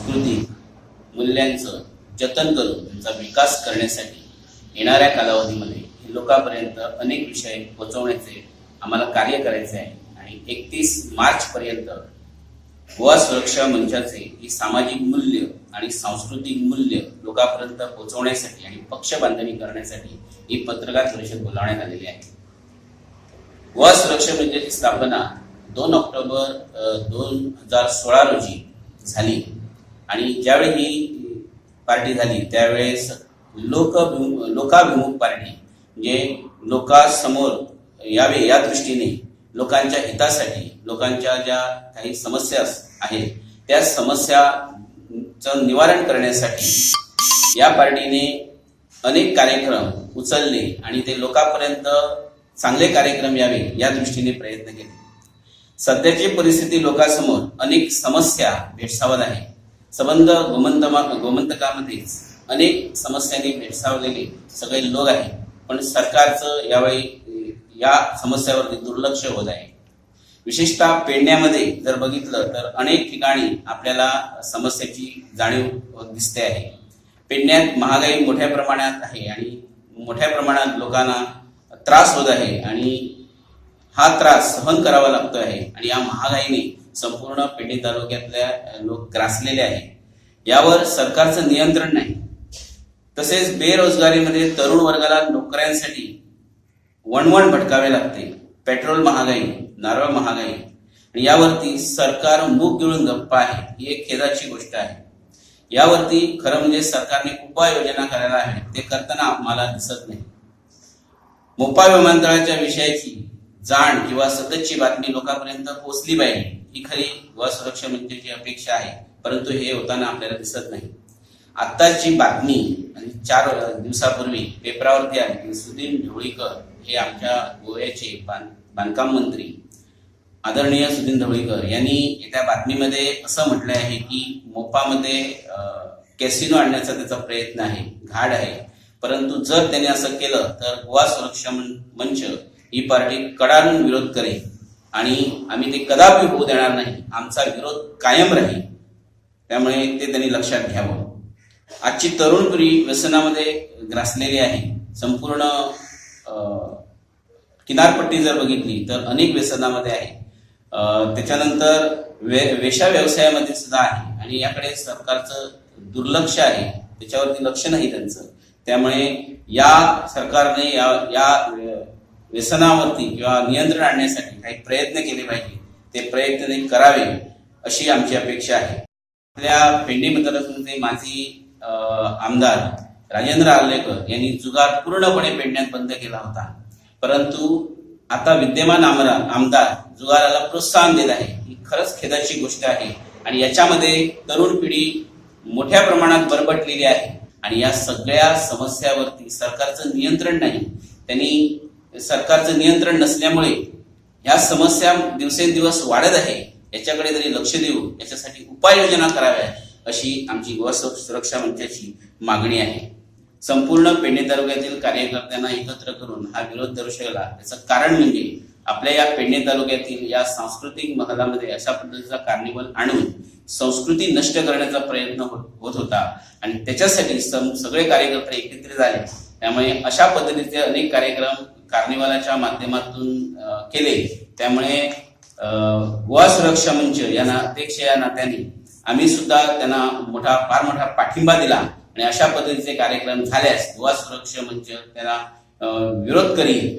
सांस्कृतिक मूल्यांचं जतन करून त्यांचा विकास करण्यासाठी येणाऱ्या कालावधीमध्ये लोकांपर्यंत अनेक विषय पोहोचवण्याचे आम्हाला कार्य करायचे आहे आणि 31 मार्च पर्यंत गोवा सुरक्षा मंचाचे ही सामाजिक मूल्य आणि सांस्कृतिक मूल्य लोकांपर्यंत पोहोचवण्यासाठी आणि पक्ष बांधणी करण्यासाठी ही पत्रकार परिषद बोलावण्यात आलेली आहे. गोवा सुरक्षा मंचाची स्थापना 2 ऑक्टोबर 2016 रोजी झाली आणि ज्यावेळी ही पार्टी झाली त्यावेळेस लोकाभिमुख पार्टी जे लोकांसमोर यावे या दृष्टीने लोकांच्या हितासाठी लोकांच्या ज्या काही समस्या आहेत त्या समस्याचं निवारण करण्यासाठी या पार्टीने अनेक कार्यक्रम उचलले आणि ते लोकांपर्यंत चांगले कार्यक्रम यावे या दृष्टीने प्रयत्न केले. सध्याची परिस्थिती लोकांसमोर अनेक समस्या भेडसावत आहे. संबंध गोमंतकामध्येच अनेक समस्यांनी भेडसावलेले सगळे लोक आहेत, पण सरकारचं यावेळी या समस्यावरती दुर्लक्ष होत आहे. विशेषतः पेडण्यामध्ये जर बघितलं तर अनेक ठिकाणी आपल्याला समस्याची जाणीव दिसते आहे. पेडण्यात महागाई मोठ्या प्रमाणात आहे आणि मोठ्या प्रमाणात लोकांना त्रास होत आहे आणि हा त्रास सहन करावा लागतो आहे आणि या महागाईने संपूर्ण पेडणे तालुक्यातल्या लोक ग्रासलेले आहे. यावर सरकारचं नियंत्रण नाही. तसेच बेरोजगारीमध्ये तरुण वर्गाला नोकऱ्यांसाठी वणवण भटकावे लागते. पेट्रोल महागाई, नारळ महागाई आणि यावरती सरकार मूग गिळून गप्प आहे ही एक खेदाची गोष्ट आहे. यावरती खरं म्हणजे सरकारने उपाययोजना करायला हवी, ते करताना आम्हाला दिसत नाही. मोपा विमानतळाच्या विषयाची जाण किंवा सततची बातमी लोकांपर्यंत पोहोचली पाहिजे ही खरी गोवा सुरक्षा मंचाची अपेक्षा आहे, परंतु हे होताना आपल्याला दिसत नाही. आत्ताची बातमी आणि 4 दिवसापूर्वी पेपरावरती आली की सुदीन ढवळीकर हे आमच्या गोव्याचे बांधकाम मंत्री आदरणीय सुदीन ढवळीकर यांनी त्या बातमीमध्ये असं म्हटलं आहे की मोपामध्ये कॅसिनो आणण्याचा त्याचा प्रयत्न आहे, घाड आहे. परंतु जर त्याने असं केलं तर गोवा सुरक्षा मंच ही पार्टी कडाडून विरोध करेल आणि आम्ही ते कदापि होऊ देणार नाही. आमचा विरोध कायम राहील. त्यामुळे ते त्यांनी लक्षात घ्यावं. आजची तरुण पिढी व्यसनामध्ये ग्रासलेली आहे. संपूर्ण किनारपट्टी जर बघितली तर अनेक व्यसनामध्ये आहे. त्याच्यानंतर वेश्या व्यवसायामध्ये सुद्धा आहे आणि याकडे सरकारचं दुर्लक्ष आहे, त्याच्यावरती लक्ष नाही त्यांचं. त्यामुळे या सरकारने या व्यसनावरती किंवा नियंत्रण आणण्यासाठी काही प्रयत्न केले पाहिजे. ते प्रयत्न करावे अशी आमची अपेक्षा आहे. आपल्या पेडणे मतदारसंघाचे माजी आमदार राजेंद्र आर्लेकर यांनी जुगार पूर्णपणे पेडण्यात बंद केला होता, परंतु आता विद्यमान आमदार जुगाराला प्रोत्साहन देत आहे. ही खरंच खेदाची गोष्ट आहे आणि याच्यामध्ये तरुण पिढी मोठ्या प्रमाणात बरबटलेली आहे आणि या सगळ्या समस्यावरती सरकारचं नियंत्रण नाही. त्यांनी सरकारचं नियंत्रण नसल्यामुळे या समस्या दिवसेंदिवस वाढत आहे. याच्याकडे तरी लक्ष देऊ, याच्यासाठी उपाययोजना कराव्या अशी आमची गोवा सुरक्षा मंचाची मागणी आहे. संपूर्ण पेडणे तालुक्यातील कार्यकर्त्यांना एकत्र करून हा विरोध दर्शवला. त्याचं कारण म्हणजे आपल्या या पेडणे तालुक्यातील या सांस्कृतिक महलामध्ये अशा पद्धतीचा कार्निवल आणून संस्कृती नष्ट करण्याचा प्रयत्न होत होता आणि त्याच्यासाठी सगळे कार्यकर्ते एकत्रित झाले. त्यामुळे अशा पद्धतीचे अनेक कार्यक्रम कार्निवलाच्या माध्यमातून केले. त्यामुळे गोवा सुरक्षा मंच या अध्यक्ष या नात्याने आम्ही सुद्धा त्यांना फार मोठा पाठिंबा दिला आणि अशा पद्धतीचे कार्यक्रम झाल्यास गोवा सुरक्षा मंच त्याला विरोध करील.